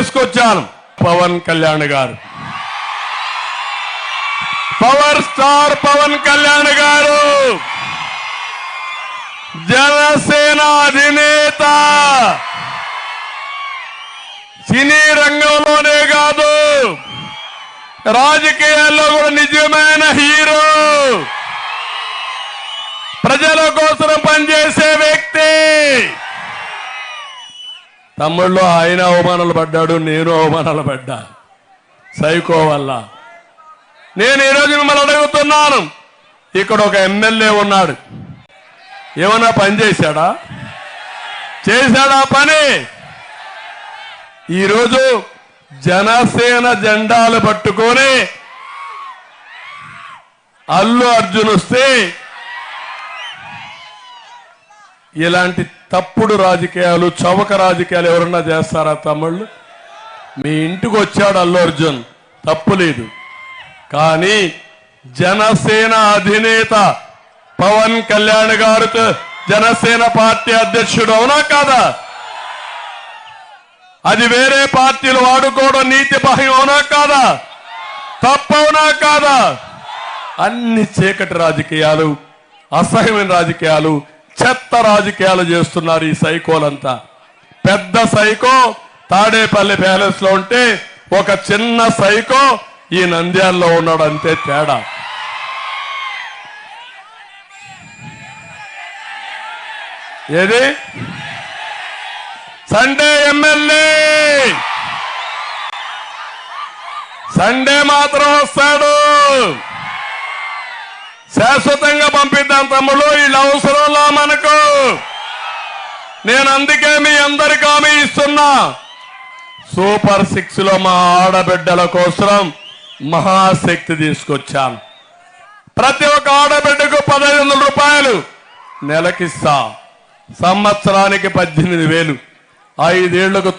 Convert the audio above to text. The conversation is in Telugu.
తీసుకొచ్చాను. పవన్ కళ్యాణ్ గారు, పవర్ స్టార్ పవన్ కళ్యాణ్ గారు, జనసేన అధినేత, సినీ రంగంలోనే కాదు రాజకీయాల్లో కూడా నిజమైన హీరో, ప్రజల కోసం పనిచేసే వ్యక్తి. తమ్ముళ్ళు ఆయన అవమానాలు పడ్డాడు, నేను అవమానాలు పడ్డా సైకో వల్ల. నేను ఈరోజు మిమ్మల్ని అడుగుతున్నాను, ఇక్కడ ఒక ఎమ్మెల్యే ఉన్నాడు, ఏమన్నా పని చేశాడా? చేశాడా పని? ఈరోజు జనసేన జెండాలు పట్టుకొని అల్లు అర్జున్ వస్తే ఇలాంటి తప్పుడు రాజకీయాలు, చవక రాజకీయాలు ఎవరన్నా చేస్తారా తమ్ముళ్ళు? మీ ఇంటికి వచ్చాడు అల్లు అర్జున్, తప్పులేదు. కానీ జనసేన అధినేత పవన్ కళ్యాణ్ గారు జనసేన పార్టీ అధ్యక్షుడు, అవునా కాదా? అది వేరే పార్టీలు వాడుకోవడం నీతి బాహ్యం, అవునా కాదా? తప్పవునా కాదా? అన్ని చీకటి రాజకీయాలు, అసహ్యమైన రాజకీయాలు, చెత్త రాజకీయాలు చేస్తున్నారు ఈ సైకోలంతా. పెద్ద సైకో తాడేపల్లి ప్యాలెస్ లో ఉంటే ఒక చిన్న సైకో ఈ నంద్యాలలో ఉన్నాడు, అంతే తేడా. ఏది సండే ఎమ్మెల్యే సండే మాత్రం వస్తాడు, శాశ్వతంగా పంపిద్దాం తమ్ముళ్ళు, వీళ్ళ అవసరంలో మనకు. నేను అందుకే మీ అందరికి హామీ ఇస్తున్నా, సూపర్ 6 లో మా ఆడబిడ్డల కోసం మహాశక్తి తీసుకొచ్చాను. ప్రతి ఒక్క ఆడబిడ్డకు 1500 రూపాయలు నెలకిస్తా, సంవత్సరానికి 18,000, 5 ఏళ్లకు